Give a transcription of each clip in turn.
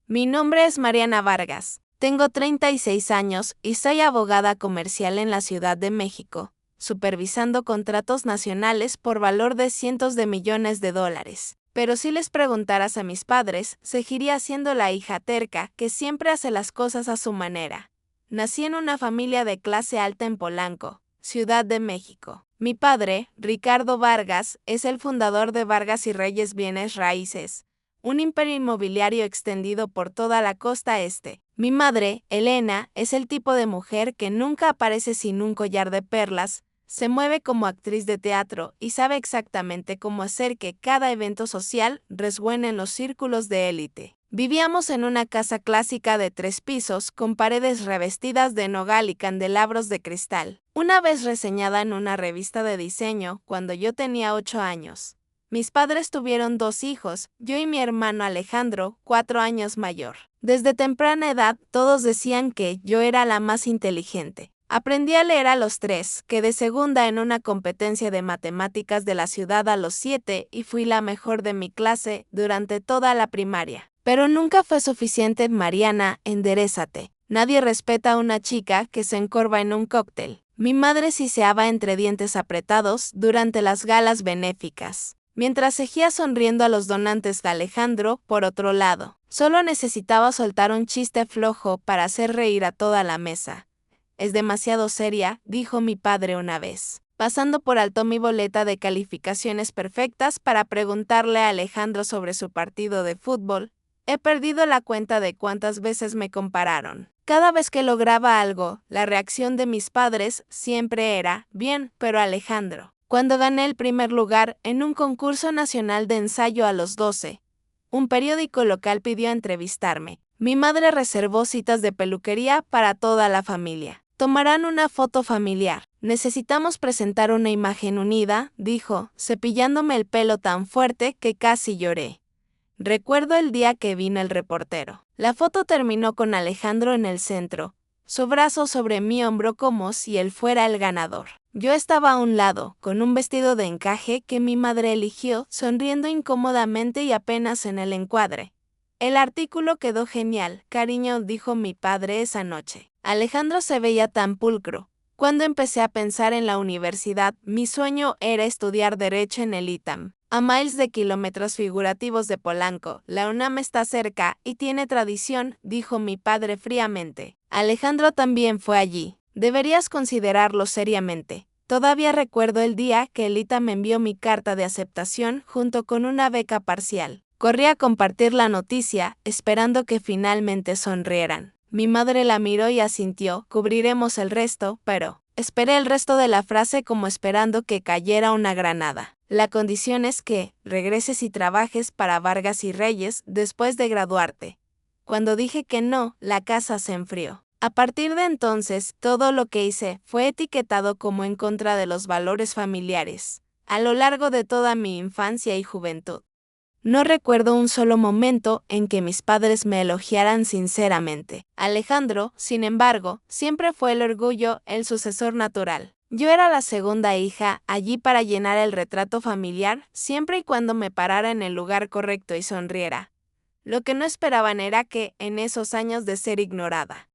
Mi nombre es Mariana Vargas, tengo 36 años y soy abogada comercial en la Ciudad de México, supervisando contratos nacionales por valor de cientos de millones de dólares. Pero si les preguntaras a mis padres, seguiría siendo la hija terca que siempre hace las cosas a su manera. Nací en una familia de clase alta en Polanco, Ciudad de México. Mi padre, Ricardo Vargas, es el fundador de Vargas y Reyes Bienes Raíces, un imperio inmobiliario extendido por toda la costa este. Mi madre, Elena, es el tipo de mujer que nunca aparece sin un collar de perlas, se mueve como actriz de teatro y sabe exactamente cómo hacer que cada evento social resuene en los círculos de élite. Vivíamos en una casa clásica de 3 pisos con paredes revestidas de nogal y candelabros de cristal. Una vez reseñada en una revista de diseño cuando yo tenía 8 años. Mis padres tuvieron 2 hijos, yo y mi hermano Alejandro, 4 años mayor. Desde temprana edad todos decían que yo era la más inteligente. Aprendí a leer a los 3, quedé segunda en una competencia de matemáticas de la ciudad a los 7 y fui la mejor de mi clase durante toda la primaria. Pero nunca fue suficiente. Mariana, enderézate. Nadie respeta a una chica que se encorva en un cóctel. Mi madre siseaba entre dientes apretados durante las galas benéficas, mientras seguía sonriendo a los donantes de Alejandro. Por otro lado, solo necesitaba soltar un chiste flojo para hacer reír a toda la mesa. Es demasiado seria, dijo mi padre una vez, pasando por alto mi boleta de calificaciones perfectas para preguntarle a Alejandro sobre su partido de fútbol. He perdido la cuenta de cuántas veces me compararon. Cada vez que lograba algo, la reacción de mis padres siempre era, bien, pero Alejandro. Cuando gané el primer lugar en un concurso nacional de ensayo a los 12, un periódico local pidió entrevistarme. Mi madre reservó citas de peluquería para toda la familia. Tomarán una foto familiar. Necesitamos presentar una imagen unida, dijo, cepillándome el pelo tan fuerte que casi lloré. Recuerdo el día que vino el reportero. La foto terminó con Alejandro en el centro, su brazo sobre mi hombro como si él fuera el ganador. Yo estaba a un lado, con un vestido de encaje que mi madre eligió, sonriendo incómodamente y apenas en el encuadre. El artículo quedó genial, cariño, dijo mi padre esa noche. Alejandro se veía tan pulcro. Cuando empecé a pensar en la universidad, mi sueño era estudiar Derecho en el ITAM. A miles de kilómetros figurativos de Polanco, la UNAM está cerca y tiene tradición, dijo mi padre fríamente. Alejandro también fue allí. Deberías considerarlo seriamente. Todavía recuerdo el día que el ITAM me envió mi carta de aceptación junto con una beca parcial. Corrí a compartir la noticia, esperando que finalmente sonrieran. Mi madre la miró y asintió, cubriremos el resto, pero... Esperé el resto de la frase como esperando que cayera una granada. La condición es que regreses y trabajes para Vargas y Reyes después de graduarte. Cuando dije que no, la casa se enfrió. A partir de entonces, todo lo que hice fue etiquetado como en contra de los valores familiares, a lo largo de toda mi infancia y juventud. No recuerdo un solo momento en que mis padres me elogiaran sinceramente. Alejandro, sin embargo, siempre fue el orgullo, el sucesor natural. Yo era la segunda hija, allí para llenar el retrato familiar, siempre y cuando me parara en el lugar correcto y sonriera. Lo que no esperaban era que, en esos años de ser ignorada,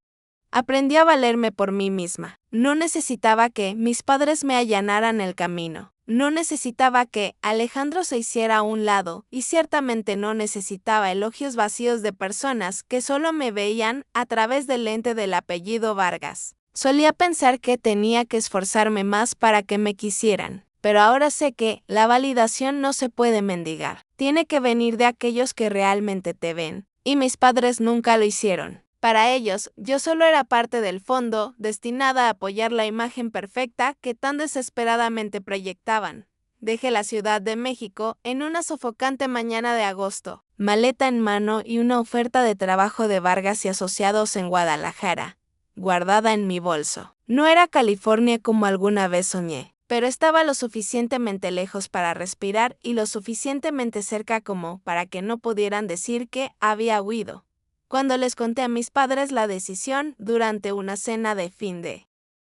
aprendí a valerme por mí misma. No necesitaba que mis padres me allanaran el camino. No necesitaba que Alejandro se hiciera a un lado, y ciertamente no necesitaba elogios vacíos de personas que solo me veían a través del lente del apellido Vargas. Solía pensar que tenía que esforzarme más para que me quisieran, pero ahora sé que la validación no se puede mendigar. Tiene que venir de aquellos que realmente te ven, y mis padres nunca lo hicieron. Para ellos, yo solo era parte del fondo, destinada a apoyar la imagen perfecta que tan desesperadamente proyectaban. Dejé la Ciudad de México en una sofocante mañana de agosto, maleta en mano y una oferta de trabajo de Vargas y Asociados en Guadalajara, guardada en mi bolso. No era California como alguna vez soñé, pero estaba lo suficientemente lejos para respirar y lo suficientemente cerca como para que no pudieran decir que había huido. Cuando les conté a mis padres la decisión durante una cena de fin de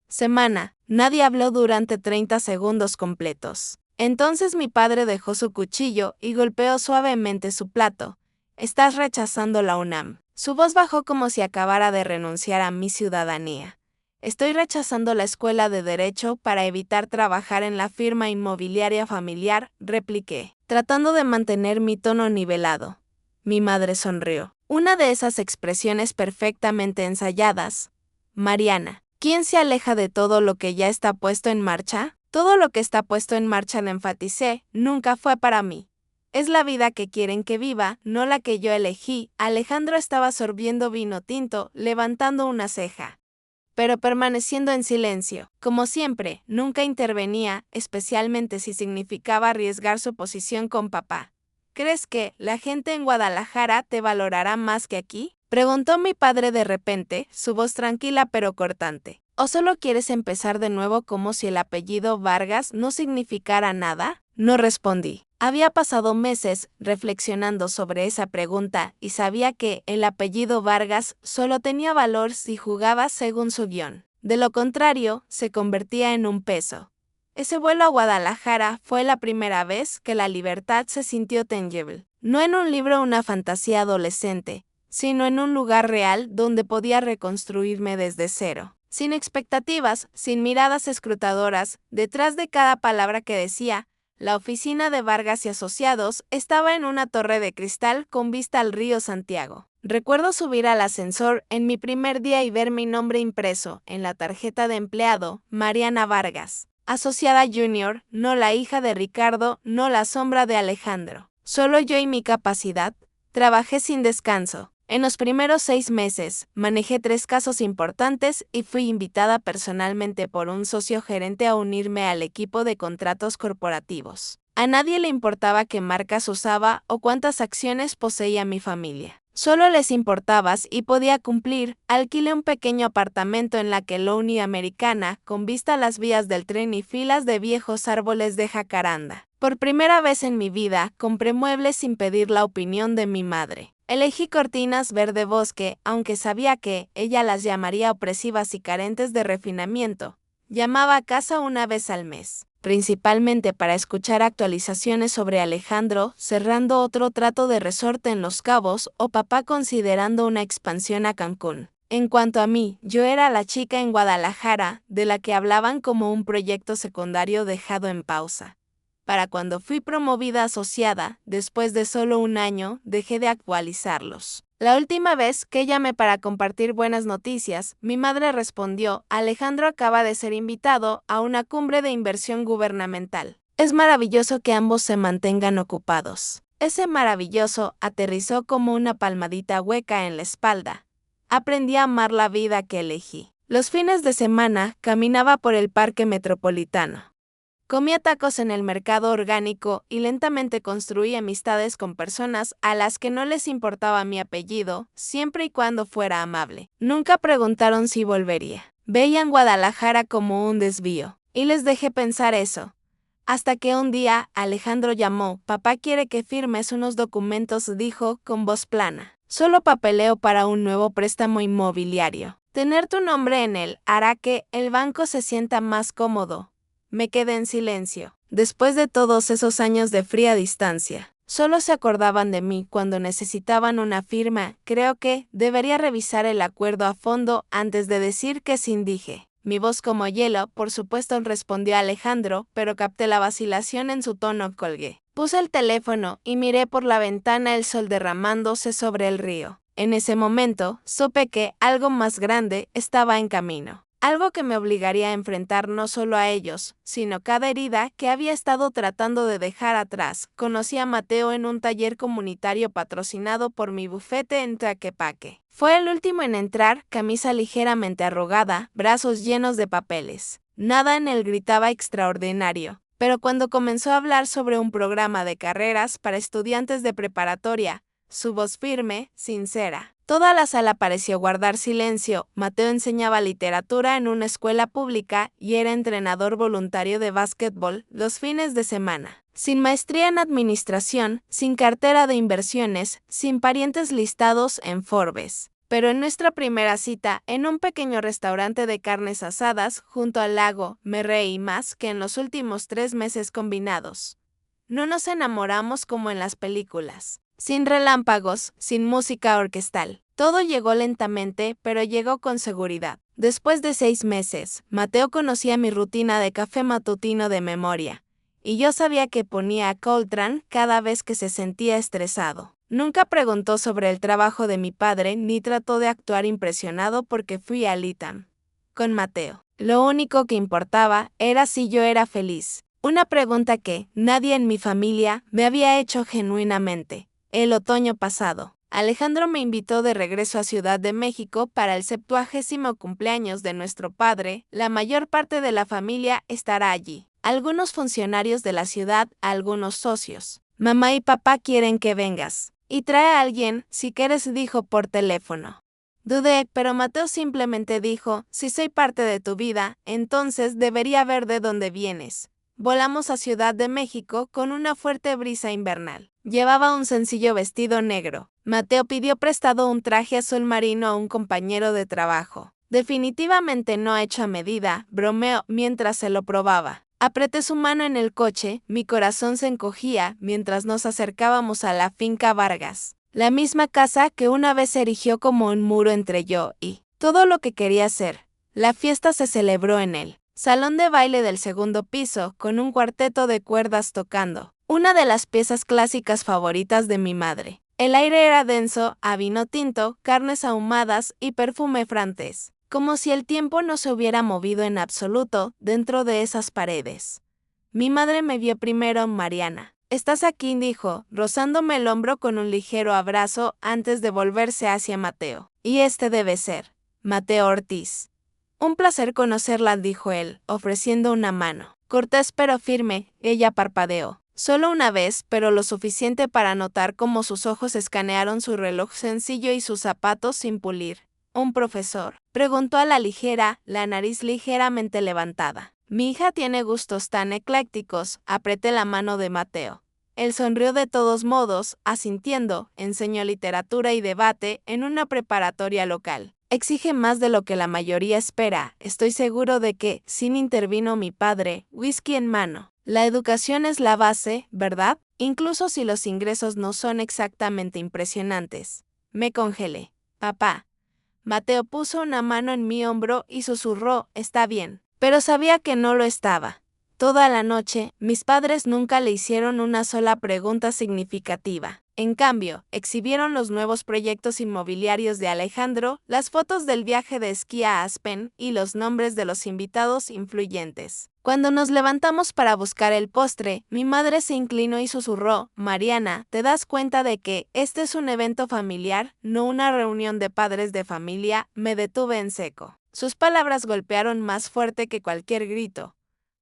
semana, nadie habló durante 30 segundos completos. Entonces mi padre dejó su cuchillo y golpeó suavemente su plato. Estás rechazando la UNAM. Su voz bajó como si acabara de renunciar a mi ciudadanía. Estoy rechazando la escuela de Derecho para evitar trabajar en la firma inmobiliaria familiar, repliqué, tratando de mantener mi tono nivelado. Mi madre sonrió. Una de esas expresiones perfectamente ensayadas. Mariana, ¿quién se aleja de todo lo que ya está puesto en marcha? Todo lo que está puesto en marcha, le enfaticé, nunca fue para mí. Es la vida que quieren que viva, no la que yo elegí. Alejandro estaba sorbiendo vino tinto, levantando una ceja, pero permaneciendo en silencio. Como siempre, nunca intervenía, especialmente si significaba arriesgar su posición con papá. ¿Crees que la gente en Guadalajara te valorará más que aquí? Preguntó mi padre de repente, su voz tranquila pero cortante. ¿O solo quieres empezar de nuevo como si el apellido Vargas no significara nada? No respondí. Había pasado meses reflexionando sobre esa pregunta y sabía que el apellido Vargas solo tenía valor si jugaba según su guión. De lo contrario, se convertía en un peso. Ese vuelo a Guadalajara fue la primera vez que la libertad se sintió tangible. No en un libro o una fantasía adolescente, sino en un lugar real donde podía reconstruirme desde cero. Sin expectativas, sin miradas escrutadoras, detrás de cada palabra que decía, la oficina de Vargas y Asociados estaba en una torre de cristal con vista al río Santiago. Recuerdo subir al ascensor en mi primer día y ver mi nombre impreso en la tarjeta de empleado, Mariana Vargas, asociada junior, no la hija de Ricardo, no la sombra de Alejandro. Solo yo y mi capacidad. Trabajé sin descanso. En los primeros 6 meses, manejé 3 casos importantes y fui invitada personalmente por un socio gerente a unirme al equipo de contratos corporativos. A nadie le importaba qué marcas usaba o cuántas acciones poseía mi familia. Solo les importaba y podía cumplir. Alquilé un pequeño apartamento en la Colonia Americana, con vista a las vías del tren y filas de viejos árboles de jacaranda. Por primera vez en mi vida, compré muebles sin pedir la opinión de mi madre. Elegí cortinas verde bosque, aunque sabía que ella las llamaría opresivas y carentes de refinamiento. Llamaba a casa una vez al mes, principalmente para escuchar actualizaciones sobre Alejandro, cerrando otro trato de resorte en Los Cabos, o papá considerando una expansión a Cancún. En cuanto a mí, yo era la chica en Guadalajara, de la que hablaban como un proyecto secundario dejado en pausa. Para cuando fui promovida asociada, después de solo un año, dejé de actualizarlos. La última vez que llamé para compartir buenas noticias, mi madre respondió: Alejandro acaba de ser invitado a una cumbre de inversión gubernamental. Es maravilloso que ambos se mantengan ocupados. Ese maravilloso aterrizó como una palmadita hueca en la espalda. Aprendí a amar la vida que elegí. Los fines de semana caminaba por el parque metropolitano. Comía tacos en el mercado orgánico y lentamente construí amistades con personas a las que no les importaba mi apellido, siempre y cuando fuera amable. Nunca preguntaron si volvería. Veían Guadalajara como un desvío, y les dejé pensar eso. Hasta que un día Alejandro llamó. Papá quiere que firmes unos documentos, dijo con voz plana. Solo papeleo para un nuevo préstamo inmobiliario. Tener tu nombre en él hará que el banco se sienta más cómodo. Me quedé en silencio. Después de todos esos años de fría distancia, solo se acordaban de mí cuando necesitaban una firma. Creo que debería revisar el acuerdo a fondo antes de decir que sí, dije. Mi voz como hielo, por supuesto, respondió Alejandro, pero capté la vacilación en su tono. Colgué. Puse el teléfono y miré por la ventana el sol derramándose sobre el río. En ese momento, supe que algo más grande estaba en camino. Algo que me obligaría a enfrentar no solo a ellos, sino cada herida que había estado tratando de dejar atrás. Conocí a Mateo en un taller comunitario patrocinado por mi bufete en Tlaquepaque. Fue el último en entrar, camisa ligeramente arrugada, brazos llenos de papeles. Nada en él gritaba extraordinario, pero cuando comenzó a hablar sobre un programa de carreras para estudiantes de preparatoria, su voz firme, sincera. Toda la sala pareció guardar silencio. Mateo enseñaba literatura en una escuela pública y era entrenador voluntario de básquetbol los fines de semana. Sin maestría en administración, sin cartera de inversiones, sin parientes listados en Forbes. Pero en nuestra primera cita, en un pequeño restaurante de carnes asadas junto al lago, me reí más que en los últimos 3 meses combinados. No nos enamoramos como en las películas. Sin relámpagos, sin música orquestal. Todo llegó lentamente, pero llegó con seguridad. Después de 6 meses, Mateo conocía mi rutina de café matutino de memoria, y yo sabía que ponía a Coltrane cada vez que se sentía estresado. Nunca preguntó sobre el trabajo de mi padre ni trató de actuar impresionado porque fui al ITAM con Mateo. Lo único que importaba era si yo era feliz. Una pregunta que nadie en mi familia me había hecho genuinamente. El otoño pasado, Alejandro me invitó de regreso a Ciudad de México para el 70º cumpleaños de nuestro padre. La mayor parte de la familia estará allí. Algunos funcionarios de la ciudad, algunos socios. Mamá y papá quieren que vengas. Y trae a alguien, si quieres, dijo por teléfono. Dudé, pero Mateo simplemente dijo, si soy parte de tu vida, entonces debería ver de dónde vienes. Volamos a Ciudad de México con una fuerte brisa invernal. Llevaba un sencillo vestido negro. Mateo pidió prestado un traje azul marino a un compañero de trabajo. Definitivamente no hecho a medida, bromeó mientras se lo probaba. Apreté su mano en el coche, mi corazón se encogía mientras nos acercábamos a la finca Vargas. La misma casa que una vez se erigió como un muro entre yo y todo lo que quería hacer. La fiesta se celebró en el salón de baile del segundo piso, con un cuarteto de cuerdas tocando, una de las piezas clásicas favoritas de mi madre. El aire era denso, a vino tinto, carnes ahumadas y perfume francés, como si el tiempo no se hubiera movido en absoluto dentro de esas paredes. Mi madre me vio primero, Mariana. «¿Estás aquí?», dijo, rozándome el hombro con un ligero abrazo antes de volverse hacia Mateo. «Y este debe ser Mateo Ortiz». «Un placer conocerla», dijo él, ofreciendo una mano. Cortés pero firme, ella parpadeó. Solo una vez, pero lo suficiente para notar cómo sus ojos escanearon su reloj sencillo y sus zapatos sin pulir. «¿Un profesor?», preguntó a la ligera, la nariz ligeramente levantada. «Mi hija tiene gustos tan eclécticos», apreté la mano de Mateo. Él sonrió de todos modos, asintiendo, enseñó literatura y debate en una preparatoria local. «Exige más de lo que la mayoría espera, estoy seguro de que», sin intervino mi padre, whisky en mano. «La educación es la base, ¿verdad? Incluso si los ingresos no son exactamente impresionantes». Me congelé. «Papá». Mateo puso una mano en mi hombro y susurró, «Está bien». Pero sabía que no lo estaba. Toda la noche, mis padres nunca le hicieron una sola pregunta significativa. En cambio, exhibieron los nuevos proyectos inmobiliarios de Alejandro, las fotos del viaje de esquí a Aspen y los nombres de los invitados influyentes. Cuando nos levantamos para buscar el postre, mi madre se inclinó y susurró, «Mariana, ¿te das cuenta de que este es un evento familiar, no una reunión de padres de familia?». Me detuve en seco. Sus palabras golpearon más fuerte que cualquier grito.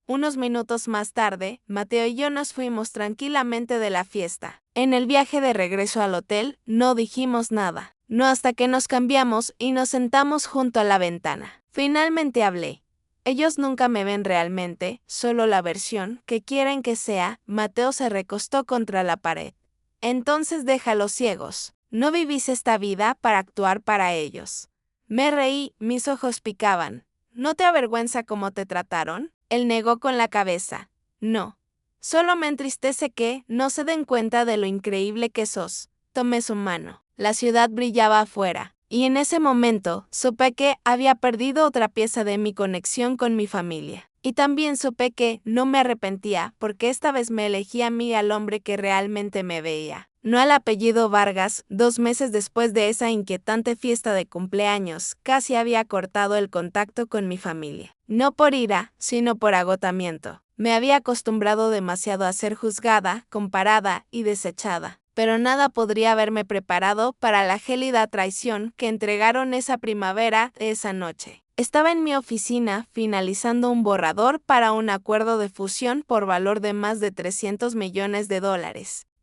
Unos minutos más tarde, Mateo y yo nos fuimos tranquilamente de la fiesta. En el viaje de regreso al hotel, no dijimos nada. No hasta que nos cambiamos y nos sentamos junto a la ventana. Finalmente hablé. «Ellos nunca me ven realmente, solo la versión que quieren que sea». Mateo se recostó contra la pared. «Entonces déjalos ciegos. No vivís esta vida para actuar para ellos». Me reí, mis ojos picaban. «¿No te avergüenza cómo te trataron?». Él negó con la cabeza. «No. Solo me entristece que no se den cuenta de lo increíble que sos». Tomé su mano. La ciudad brillaba afuera, y en ese momento supe que había perdido otra pieza de mi conexión con mi familia. Y también supe que no me arrepentía, porque esta vez me elegí a mí, al hombre que realmente me veía. No al apellido Vargas. 2 meses después de esa inquietante fiesta de cumpleaños, casi había cortado el contacto con mi familia. No por ira, sino por agotamiento. Me había acostumbrado demasiado a ser juzgada, comparada y desechada. Pero nada podría haberme preparado para la gélida traición que entregaron esa primavera, esa noche. Estaba en mi oficina finalizando un borrador para un acuerdo de fusión por valor de más de $300 millones.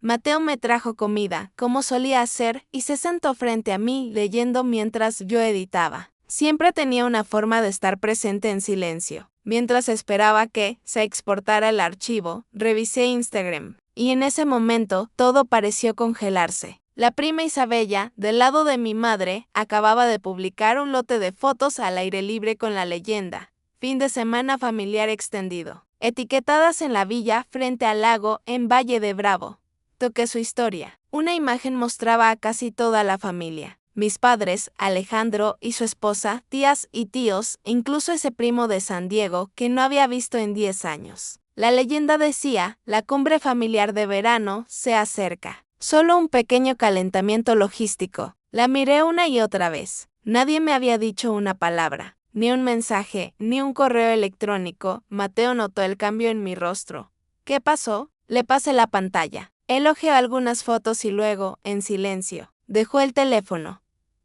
Mateo me trajo comida, como solía hacer, y se sentó frente a mí leyendo mientras yo editaba. Siempre tenía una forma de estar presente en silencio. Mientras esperaba que se exportara el archivo, revisé Instagram, y en ese momento todo pareció congelarse. La prima Isabella, del lado de mi madre, acababa de publicar un lote de fotos al aire libre con la leyenda «Fin de semana familiar extendido», etiquetadas en la villa frente al lago en Valle de Bravo. Toqué su historia. Una imagen mostraba a casi toda la familia. mis padres, Alejandro y su esposa, tías y tíos, incluso ese primo de San Diego que no había visto en 10 años. La leyenda decía, la cumbre familiar de verano se acerca. Solo un pequeño calentamiento logístico. La miré una y otra vez. Nadie me había dicho una palabra, ni un mensaje, ni un correo electrónico. Mateo notó el cambio en mi rostro. ¿Qué pasó? Le pasé la pantalla. Él hojeó algunas fotos y luego, en silencio, dejó el teléfono.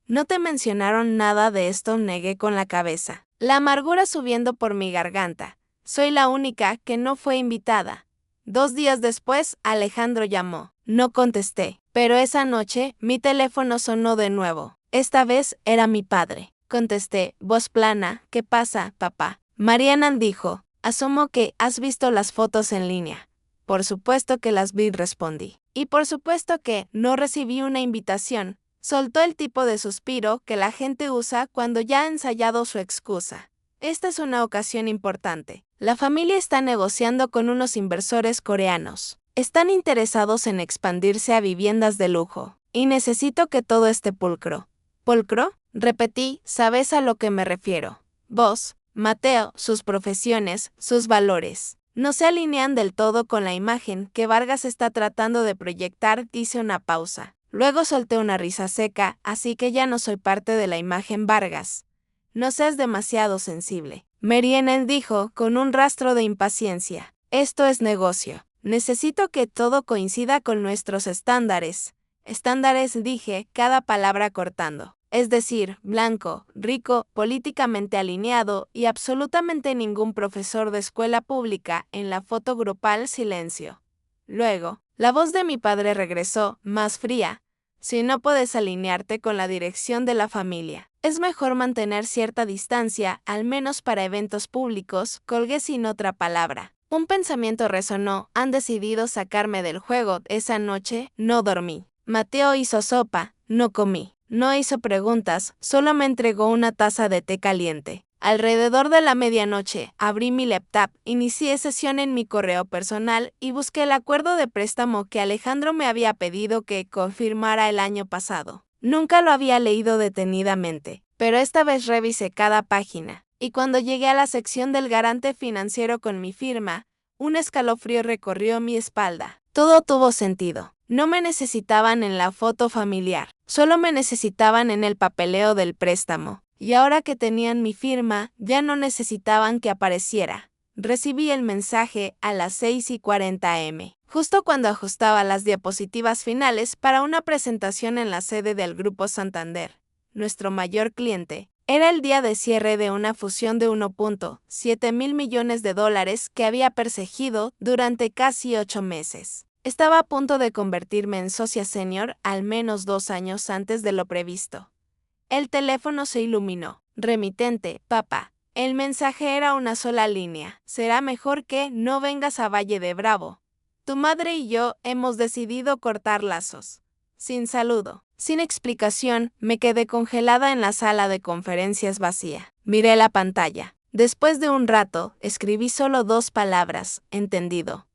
¿No te mencionaron nada de esto? Negué con la cabeza, la amargura subiendo por mi garganta. Soy la única que no fue invitada. 2 días después, Alejandro llamó. No contesté, pero esa noche mi teléfono sonó de nuevo. Esta vez era mi padre. Contesté, voz plana. ¿Qué pasa, papá? Mariana dijo, asumo que has visto las fotos en línea. Por supuesto que las vi, respondí. Y por supuesto que no recibí una invitación. Soltó el tipo de suspiro que la gente usa cuando ya ha ensayado su excusa. Esta es una ocasión importante. La familia está negociando con unos inversores coreanos. Están interesados en expandirse a viviendas de lujo. Y necesito que todo esté pulcro. ¿Pulcro? Repetí, ¿sabes a lo que me refiero? Vos, Mateo, sus profesiones, sus valores. No se alinean del todo con la imagen que Vargas está tratando de proyectar. Hice una pausa. Luego solté una risa seca, así que ya no soy parte de la imagen Vargas. No seas demasiado sensible. Mariana dijo con un rastro de impaciencia. Esto es negocio. Necesito que todo coincida con nuestros estándares. Estándares, dije, cada palabra cortando. Es decir, blanco, rico, políticamente alineado y absolutamente ningún profesor de escuela pública en la foto grupal. Silencio. Luego, la voz de mi padre regresó, más fría. Si no puedes alinearte con la dirección de la familia, es mejor mantener cierta distancia, al menos para eventos públicos. Colgué sin otra palabra. Un pensamiento resonó, han decidido sacarme del juego. Esa noche no dormí. Mateo hizo sopa, no comí. No hizo preguntas, solo me entregó una taza de té caliente. Alrededor de la medianoche, abrí mi laptop, inicié sesión en mi correo personal y busqué el acuerdo de préstamo que Alejandro me había pedido que confirmara el año pasado. Nunca lo había leído detenidamente, pero esta vez revisé cada página, y cuando llegué a la sección del garante financiero con mi firma, un escalofrío recorrió mi espalda. Todo tuvo sentido. No me necesitaban en la foto familiar, solo me necesitaban en el papeleo del préstamo. Y ahora que tenían mi firma, ya no necesitaban que apareciera. Recibí el mensaje a las 6:40 am, justo cuando ajustaba las diapositivas finales para una presentación en la sede del Grupo Santander, nuestro mayor cliente. Era el día de cierre de una fusión de 1.7 mil millones de dólares que había perseguido durante casi 8 meses. Estaba a punto de convertirme en socia senior al menos 2 años antes de lo previsto. El teléfono se iluminó. Remitente, papá. El mensaje era una sola línea. Será mejor que no vengas a Valle de Bravo. Tu madre y yo hemos decidido cortar lazos. Sin saludo, sin explicación, me quedé congelada en la sala de conferencias vacía. Miré la pantalla. Después de un rato, escribí solo 2 palabras, entendido.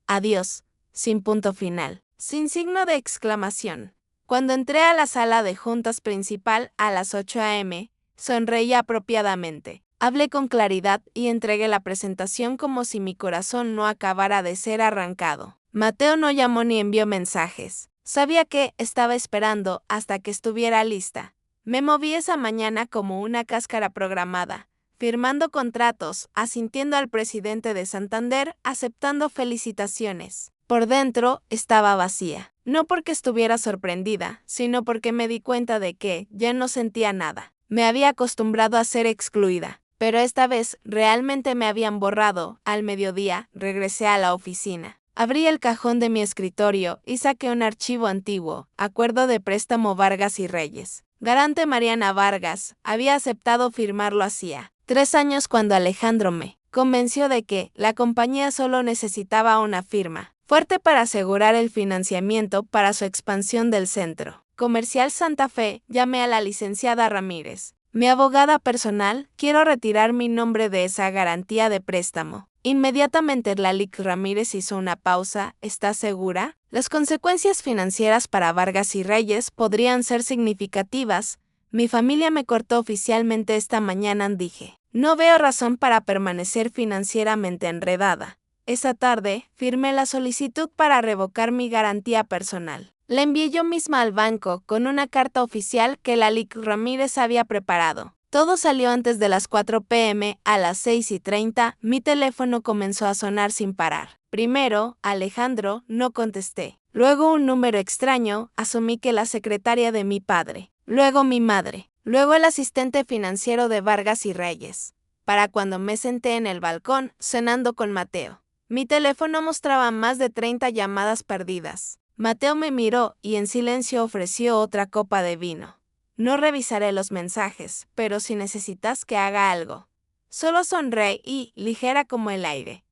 Adiós, sin punto final, sin signo de exclamación. Cuando entré a la sala de juntas principal a las 8 am, sonreí apropiadamente. Hablé con claridad y entregué la presentación como si mi corazón no acabara de ser arrancado. Mateo no llamó ni envió mensajes. Sabía que estaba esperando hasta que estuviera lista. Me moví esa mañana como una cáscara programada, firmando contratos, asintiendo al presidente de Santander, aceptando felicitaciones. Por dentro estaba vacía. No porque estuviera sorprendida, sino porque me di cuenta de que ya no sentía nada. Me había acostumbrado a ser excluida, pero esta vez realmente me habían borrado. Al mediodía, regresé a la oficina. Abrí el cajón de mi escritorio y saqué un archivo antiguo, acuerdo de préstamo Vargas y Reyes. Garante Mariana Vargas había aceptado firmarlo hacía 3 años cuando Alejandro me convenció de que la compañía solo necesitaba una firma fuerte para asegurar el financiamiento para su expansión del Centro Comercial Santa Fe. Llamé a la licenciada Ramírez, mi abogada personal. Quiero retirar mi nombre de esa garantía de préstamo. Inmediatamente Lalic Ramírez hizo una pausa. ¿Estás segura? Las consecuencias financieras para Vargas y Reyes podrían ser significativas. Mi familia me cortó oficialmente esta mañana, dije. No veo razón para permanecer financieramente enredada. Esa tarde, firmé la solicitud para revocar mi garantía personal. La envié yo misma al banco con una carta oficial que Lalic Ramírez había preparado. Todo salió antes de las 4 p.m. A las 6:30, mi teléfono comenzó a sonar sin parar. Primero, Alejandro, no contesté. Luego un número extraño, asumí que la secretaria de mi padre. Luego mi madre. Luego el asistente financiero de Vargas y Reyes. Para cuando me senté en el balcón, cenando con Mateo. Mi teléfono mostraba más de 30 llamadas perdidas. Mateo me miró y en silencio ofreció otra copa de vino. No revisaré los mensajes, pero si necesitas que haga algo. Solo sonreí, ligera como el aire.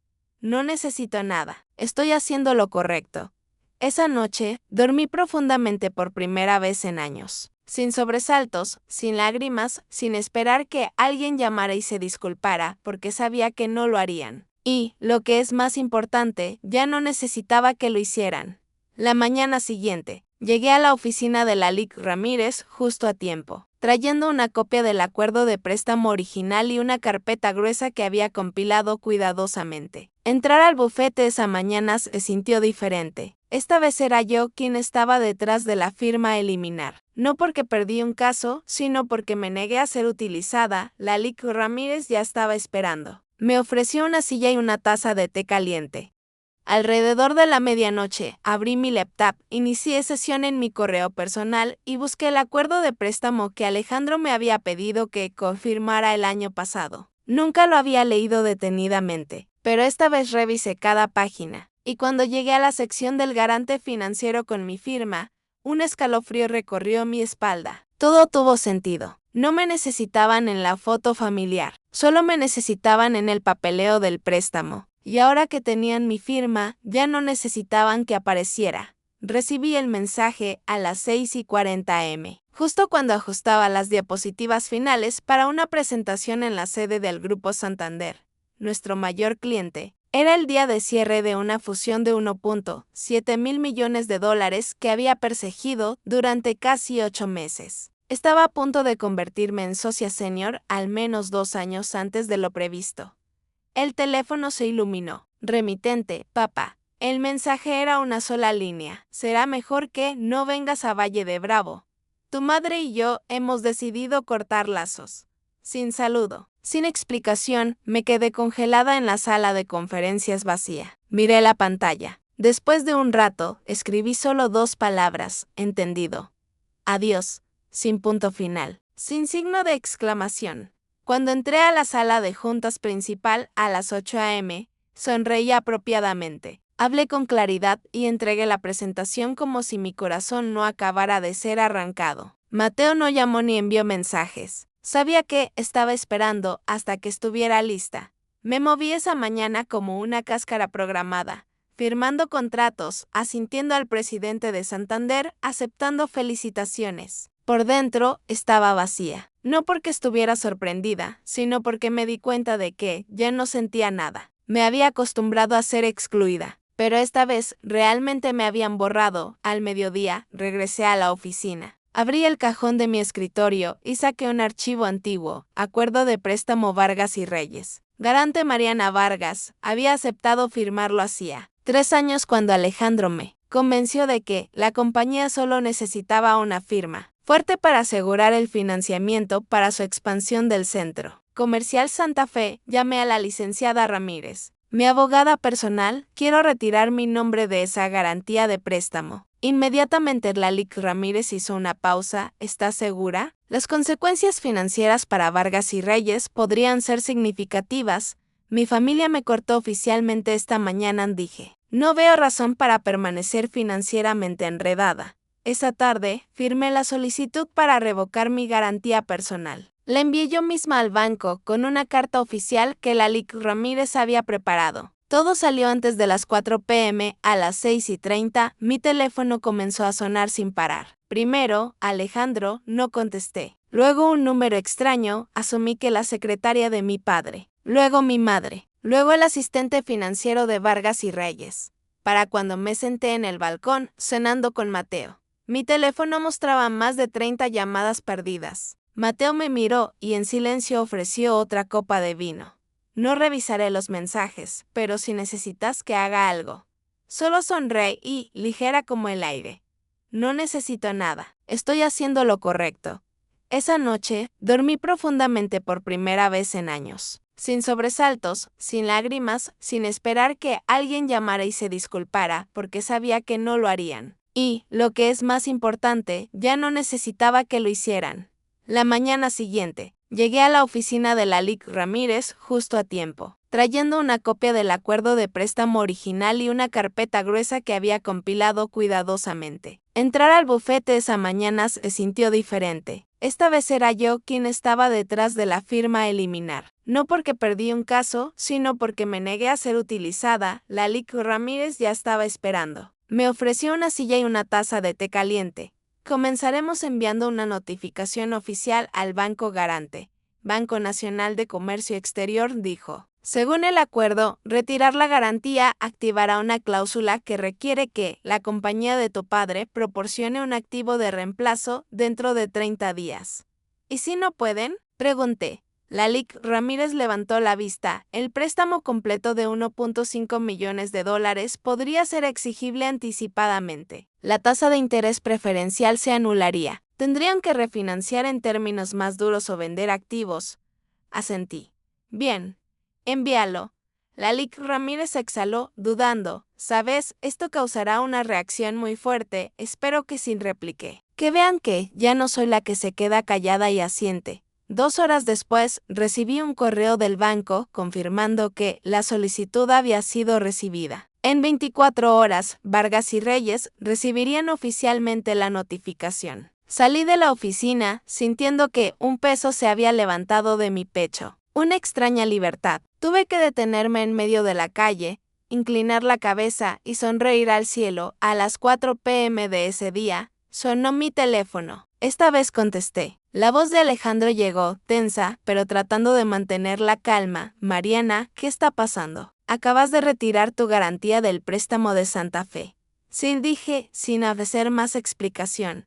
No necesito nada, estoy haciendo lo correcto. Esa noche, dormí profundamente por primera vez en años. Sin sobresaltos, sin lágrimas, sin esperar que alguien llamara y se disculpara, porque sabía que no lo harían. Y, lo que es más importante, ya no necesitaba que lo hicieran. La mañana siguiente, llegué a la oficina de Lalic Ramírez justo a tiempo, trayendo una copia del acuerdo de préstamo original y una carpeta gruesa que había compilado cuidadosamente. Entrar al bufete esa mañana se sintió diferente. Esta vez era yo quien estaba detrás de la firma a eliminar. No porque perdí un caso, sino porque me negué a ser utilizada. Lalic Ramírez ya estaba esperando. Me ofreció una silla y una taza de té caliente. Alrededor de la medianoche, abrí mi laptop, inicié sesión en mi correo personal y busqué el acuerdo de préstamo que Alejandro me había pedido que confirmara el año pasado. Nunca lo había leído detenidamente, pero esta vez revisé cada página, y cuando llegué a la sección del garante financiero con mi firma, un escalofrío recorrió mi espalda. Todo tuvo sentido. No me necesitaban en la foto familiar, solo me necesitaban en el papeleo del préstamo. Y ahora que tenían mi firma, ya no necesitaban que apareciera. Recibí el mensaje a las 6:40 am, justo cuando ajustaba las diapositivas finales para una presentación en la sede del Grupo Santander, nuestro mayor cliente. Era el día de cierre de una fusión de 1.7 mil millones de dólares que había perseguido durante casi 8 meses. Estaba a punto de convertirme en socia senior al menos 2 años antes de lo previsto. El teléfono se iluminó. Remitente, papá. El mensaje era una sola línea. Será mejor que no vengas a Valle de Bravo. Tu madre y yo hemos decidido cortar lazos. Sin saludo, sin explicación, me quedé congelada en la sala de conferencias vacía. Miré la pantalla. Después de un rato, escribí solo 2 palabras, entendido. Adiós, sin punto final, sin signo de exclamación. Cuando entré a la sala de juntas principal a las 8 am, sonreí apropiadamente. Hablé con claridad y entregué la presentación como si mi corazón no acabara de ser arrancado. Mateo no llamó ni envió mensajes. Sabía que estaba esperando hasta que estuviera lista. Me moví esa mañana como una cáscara programada, firmando contratos, asintiendo al presidente de Santander, aceptando felicitaciones. Por dentro estaba vacía. No porque estuviera sorprendida, sino porque me di cuenta de que ya no sentía nada. Me había acostumbrado a ser excluida, pero esta vez realmente me habían borrado. Al mediodía, regresé a la oficina. Abrí el cajón de mi escritorio y saqué un archivo antiguo, acuerdo de préstamo Vargas y Reyes. Garante Mariana Vargas había aceptado firmarlo hacía 3 años cuando Alejandro me convenció de que la compañía solo necesitaba una firma fuerte para asegurar el financiamiento para su expansión del Centro Comercial Santa Fe. Llamé a la licenciada Ramírez, mi abogada personal. Quiero retirar mi nombre de esa garantía de préstamo. Inmediatamente Lalic Ramírez hizo una pausa. ¿Estás segura? Las consecuencias financieras para Vargas y Reyes podrían ser significativas. Mi familia me cortó oficialmente esta mañana, dije. No veo razón para permanecer financieramente enredada. Esa tarde, firmé la solicitud para revocar mi garantía personal. La envié yo misma al banco con una carta oficial que Lalic Ramírez había preparado. Todo salió antes de las 4 p.m. A las 6:30, mi teléfono comenzó a sonar sin parar. Primero, Alejandro, no contesté. Luego un número extraño, asumí que la secretaria de mi padre. Luego mi madre. Luego el asistente financiero de Vargas y Reyes. Para cuando me senté en el balcón, cenando con Mateo. Mi teléfono mostraba más de 30 llamadas perdidas. Mateo me miró y en silencio ofreció otra copa de vino. No revisaré los mensajes, pero si necesitas que haga algo. Solo sonreí, ligera como el aire. No necesito nada, estoy haciendo lo correcto. Esa noche, dormí profundamente por primera vez en años. Sin sobresaltos, sin lágrimas, sin esperar que alguien llamara y se disculpara, porque sabía que no lo harían. Y, lo que es más importante, ya no necesitaba que lo hicieran. La mañana siguiente, llegué a la oficina de Lalique Ramírez justo a tiempo, trayendo una copia del acuerdo de préstamo original y una carpeta gruesa que había compilado cuidadosamente. Entrar al bufete esa mañana se sintió diferente. Esta vez era yo quien estaba detrás de la firma a eliminar. No porque perdí un caso, sino porque me negué a ser utilizada. Lalique Ramírez ya estaba esperando. Me ofreció una silla y una taza de té caliente. Comenzaremos enviando una notificación oficial al Banco Garante. Banco Nacional de Comercio Exterior dijo. Según el acuerdo, retirar la garantía activará una cláusula que requiere que la compañía de tu padre proporcione un activo de reemplazo dentro de 30 días. ¿Y si no pueden? Pregunté. Lalique Ramírez levantó la vista. El préstamo completo de 1.5 millones de dólares podría ser exigible anticipadamente. La tasa de interés preferencial se anularía. Tendrían que refinanciar en términos más duros o vender activos. Asentí. Bien. Envíalo. Lalique Ramírez exhaló, dudando. Sabes, esto causará una reacción muy fuerte, espero que sin repliqué. Que vean que ya no soy la que se queda callada y asiente. 2 horas después, recibí un correo del banco confirmando que la solicitud había sido recibida. En 24 horas, Vargas y Reyes recibirían oficialmente la notificación. Salí de la oficina, sintiendo que un peso se había levantado de mi pecho. Una extraña libertad. Tuve que detenerme en medio de la calle, inclinar la cabeza y sonreír al cielo. A las 4 p.m. de ese día, sonó mi teléfono. Esta vez contesté. La voz de Alejandro llegó, tensa, pero tratando de mantener la calma. Mariana, ¿qué está pasando? Acabas de retirar tu garantía del préstamo de Santa Fe. Sí, dije, sin ofrecer más explicación.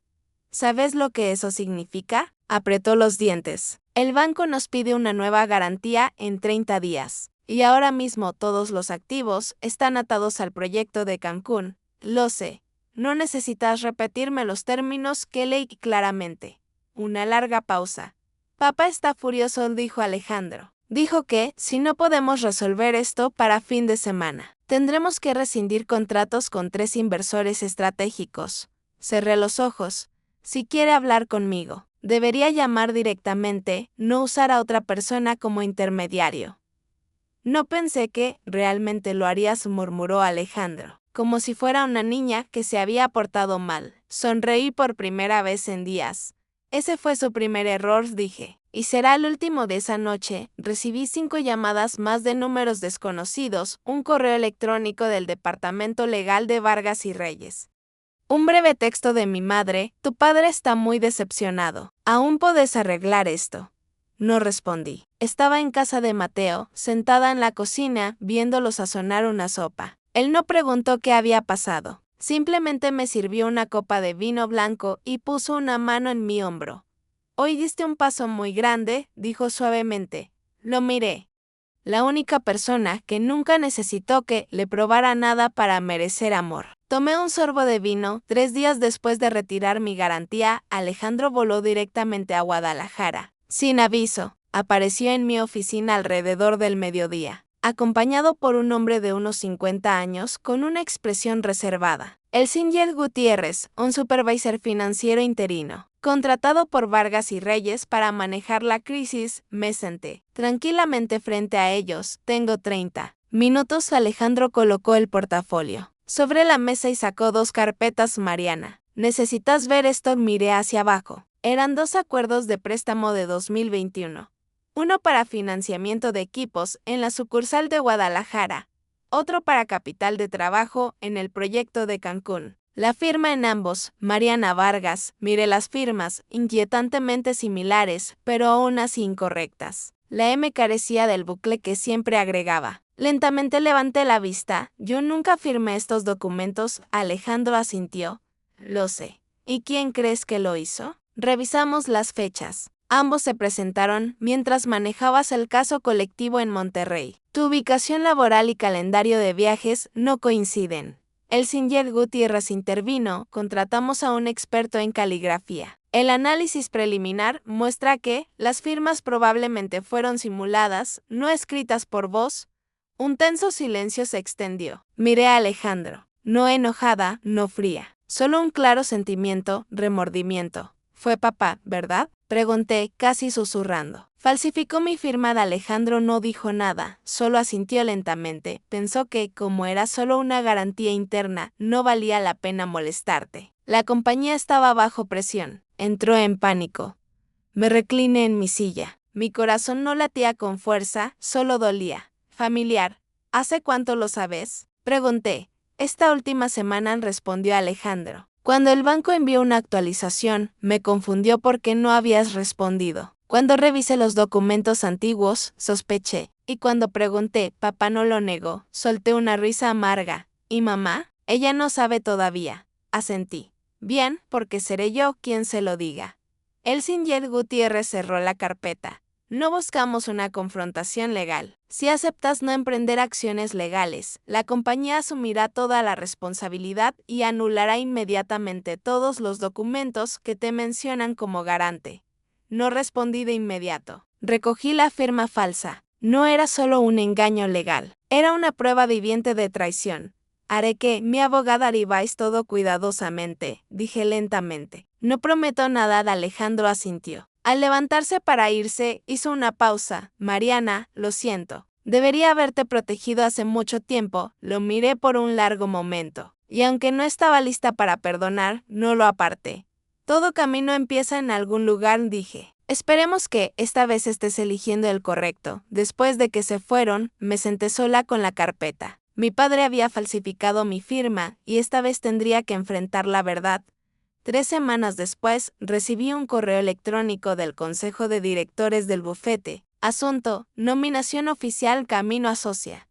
¿Sabes lo que eso significa? Apretó los dientes. El banco nos pide una nueva garantía en 30 días. Y ahora mismo todos los activos están atados al proyecto de Cancún. Lo sé. No necesitas repetirme los términos que leí claramente. Una larga pausa. Papá está furioso, dijo Alejandro. Dijo que, si no podemos resolver esto para fin de semana, tendremos que rescindir contratos con 3 inversores estratégicos. Cerré los ojos. Si quiere hablar conmigo, debería llamar directamente, no usar a otra persona como intermediario. No pensé que realmente lo harías, murmuró Alejandro, como si fuera una niña que se había portado mal. Sonreí por primera vez en días. Ese fue su primer error, dije. Y será el último de esa noche. Recibí 5 llamadas más de números desconocidos, un correo electrónico del departamento legal de Vargas y Reyes. Un breve texto de mi madre, tu padre está muy decepcionado. ¿Aún podés arreglar esto? No respondí. Estaba en casa de Mateo, sentada en la cocina, viéndolo sazonar una sopa. Él no preguntó qué había pasado. Simplemente me sirvió una copa de vino blanco y puso una mano en mi hombro. Hoy diste un paso muy grande, dijo suavemente. Lo miré. La única persona que nunca necesitó que le probara nada para merecer amor. Tomé un sorbo de vino. 3 días después de retirar mi garantía, Alejandro voló directamente a Guadalajara. Sin aviso, apareció en mi oficina alrededor del mediodía, acompañado por un hombre de unos 50 años con una expresión reservada. El Singer Gutiérrez, un supervisor financiero interino, contratado por Vargas y Reyes para manejar la crisis. Me senté tranquilamente frente a ellos. Tengo 30 minutos. Alejandro colocó el portafolio sobre la mesa y sacó 2 carpetas. Mariana, ¿necesitas ver esto? Miré hacia abajo. Eran 2 acuerdos de préstamo de 2021. Uno para financiamiento de equipos en la sucursal de Guadalajara, otro para capital de trabajo en el proyecto de Cancún. La firma en ambos, Mariana Vargas. Miré las firmas, inquietantemente similares, pero aún así incorrectas. La M carecía del bucle que siempre agregaba. Lentamente levanté la vista. Yo nunca firmé estos documentos. Alejandro asintió. Lo sé. ¿Y quién crees que lo hizo? Revisamos las fechas. Ambos se presentaron mientras manejabas el caso colectivo en Monterrey. Tu ubicación laboral y calendario de viajes no coinciden. El Singer Gutiérrez intervino. Contratamos a un experto en caligrafía. El análisis preliminar muestra que las firmas probablemente fueron simuladas, no escritas por vos. Un tenso silencio se extendió. Miré a Alejandro. No enojada, no fría. Solo un claro sentimiento, remordimiento. Fue papá, ¿verdad? Pregunté, casi susurrando. Falsificó mi firma. De Alejandro no dijo nada, solo asintió lentamente. Pensó que, como era solo una garantía interna, no valía la pena molestarte. La compañía estaba bajo presión. Entró en pánico. Me recliné en mi silla. Mi corazón no latía con fuerza, solo dolía. Familiar. ¿Hace cuánto lo sabes? Pregunté. Esta última semana, respondió Alejandro. Cuando el banco envió una actualización, me confundió porque no habías respondido. Cuando revisé los documentos antiguos, sospeché. Y cuando pregunté, papá no lo negó, solté una risa amarga. ¿Y mamá? Ella no sabe todavía. Asentí. Bien, porque seré yo quien se lo diga. El Singer Gutiérrez cerró la carpeta. No buscamos una confrontación legal. Si aceptas no emprender acciones legales, la compañía asumirá toda la responsabilidad y anulará inmediatamente todos los documentos que te mencionan como garante. No respondí de inmediato. Recogí la firma falsa. No era solo un engaño legal, era una prueba viviente de traición. Haré que mi abogada revíe todo cuidadosamente, dije lentamente. No prometo nada. Alejandro asintió. Al levantarse para irse, hizo una pausa. Mariana, lo siento. Debería haberte protegido hace mucho tiempo. Lo miré por un largo momento. Y aunque no estaba lista para perdonar, no lo aparté. Todo camino empieza en algún lugar, dije. Esperemos que esta vez estés eligiendo el correcto. Después de que se fueron, me senté sola con la carpeta. Mi padre había falsificado mi firma, y esta vez tendría que enfrentar la verdad. 3 semanas después, recibí un correo electrónico del Consejo de Directores del bufete. Asunto: nominación oficial camino a socia.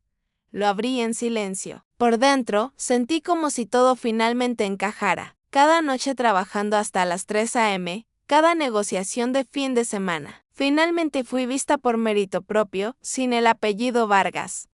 Lo abrí en silencio. Por dentro, sentí como si todo finalmente encajara. Cada noche trabajando hasta las 3 a.m., cada negociación de fin de semana. Finalmente fui vista por mérito propio, sin el apellido Vargas.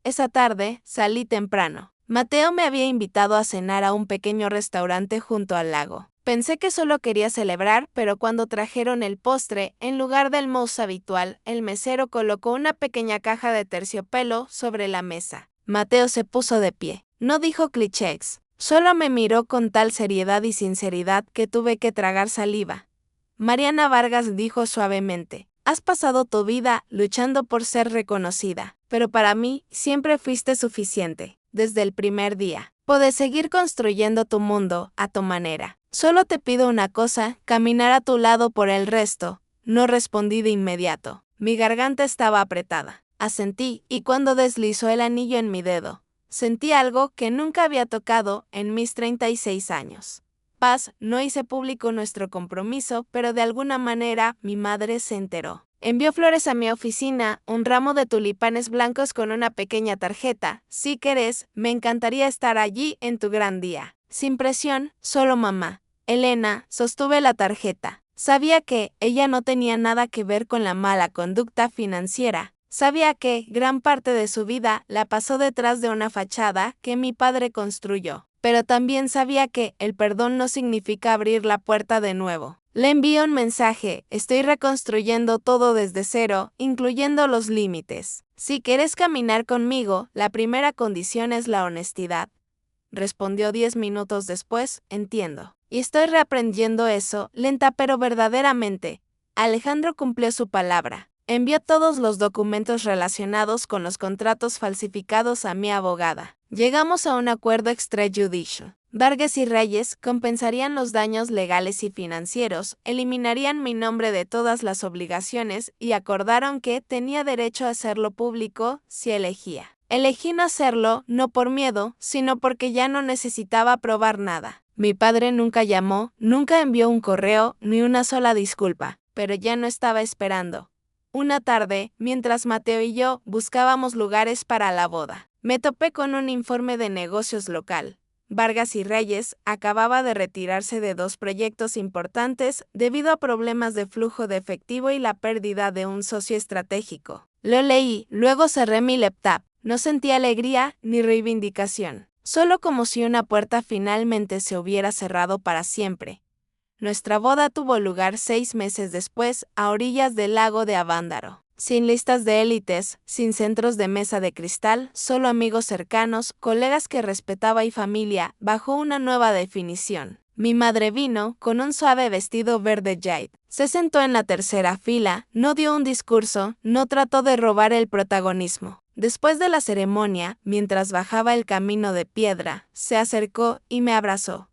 Esa tarde, salí temprano. Mateo me había invitado a cenar a un pequeño restaurante junto al lago. Pensé que solo quería celebrar, pero cuando trajeron el postre, en lugar del mousse habitual, el mesero colocó una pequeña caja de terciopelo sobre la mesa. Mateo se puso de pie. No dijo clichés, solo me miró con tal seriedad y sinceridad que tuve que tragar saliva. Mariana Vargas dijo suavemente. Has pasado tu vida luchando por ser reconocida, pero para mí siempre fuiste suficiente, desde el primer día. Puedes seguir construyendo tu mundo a tu manera. Solo te pido una cosa, caminar a tu lado por el resto. No respondí de inmediato. Mi garganta estaba apretada. Asentí, y cuando deslizó el anillo en mi dedo, sentí algo que nunca había tocado en mis 36 años. Paz, no hice público nuestro compromiso, pero de alguna manera mi madre se enteró. Envió flores a mi oficina, un ramo de tulipanes blancos con una pequeña tarjeta. Si querés, me encantaría estar allí en tu gran día. Sin presión, solo mamá. Elena, sostuve la tarjeta. Sabía que ella no tenía nada que ver con la mala conducta financiera. Sabía que gran parte de su vida la pasó detrás de una fachada que mi padre construyó. Pero también sabía que el perdón no significa abrir la puerta de nuevo. Le envío un mensaje: estoy reconstruyendo todo desde cero, incluyendo los límites. Si quieres caminar conmigo, la primera condición es la honestidad. Respondió 10 minutos después: entiendo. Y estoy reaprendiendo eso, lenta pero verdaderamente. Alejandro cumplió su palabra. Envió todos los documentos relacionados con los contratos falsificados a mi abogada. Llegamos a un acuerdo extrajudicial. Vargas y Reyes compensarían los daños legales y financieros, eliminarían mi nombre de todas las obligaciones y acordaron que tenía derecho a hacerlo público si elegía. Elegí no hacerlo, no por miedo, sino porque ya no necesitaba probar nada. Mi padre nunca llamó, nunca envió un correo, ni una sola disculpa, pero ya no estaba esperando. Una tarde, mientras Mateo y yo buscábamos lugares para la boda, me topé con un informe de negocios local. Vargas y Reyes acababa de retirarse de 2 proyectos importantes debido a problemas de flujo de efectivo y la pérdida de un socio estratégico. Lo leí, luego cerré mi laptop. No sentí alegría ni reivindicación, solo como si una puerta finalmente se hubiera cerrado para siempre. Nuestra boda tuvo lugar 6 meses después, a orillas del lago de Avándaro. Sin listas de élites, sin centros de mesa de cristal, solo amigos cercanos, colegas que respetaba y familia, bajo una nueva definición. Mi madre vino, con un suave vestido verde jade. Se sentó en la tercera fila, no dio un discurso, no trató de robar el protagonismo. Después de la ceremonia, mientras bajaba el camino de piedra, se acercó y me abrazó.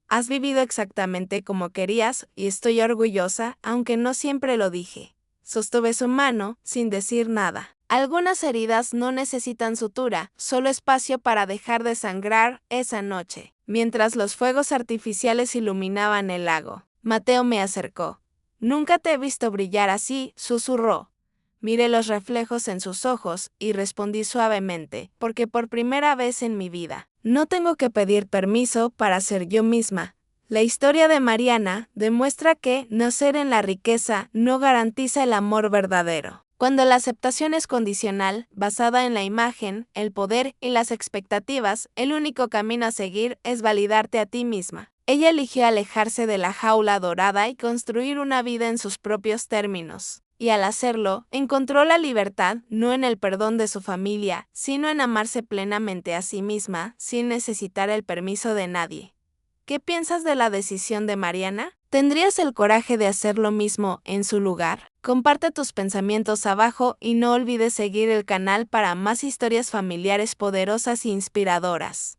Has vivido exactamente como querías y estoy orgullosa, aunque no siempre lo dije. Sostuve su mano, sin decir nada. Algunas heridas no necesitan sutura, solo espacio para dejar de sangrar esa noche. Mientras los fuegos artificiales iluminaban el lago, Mateo me acercó. Nunca te he visto brillar así, susurró. Miré los reflejos en sus ojos y respondí suavemente, porque por primera vez en mi vida, no tengo que pedir permiso para ser yo misma. La historia de Mariana demuestra que nacer en la riqueza no garantiza el amor verdadero. Cuando la aceptación es condicional, basada en la imagen, el poder y las expectativas, el único camino a seguir es validarte a ti misma. Ella eligió alejarse de la jaula dorada y construir una vida en sus propios términos. Y al hacerlo, encontró la libertad no en el perdón de su familia, sino en amarse plenamente a sí misma, sin necesitar el permiso de nadie. ¿Qué piensas de la decisión de Mariana? ¿Tendrías el coraje de hacer lo mismo en su lugar? Comparte tus pensamientos abajo y no olvides seguir el canal para más historias familiares poderosas e inspiradoras.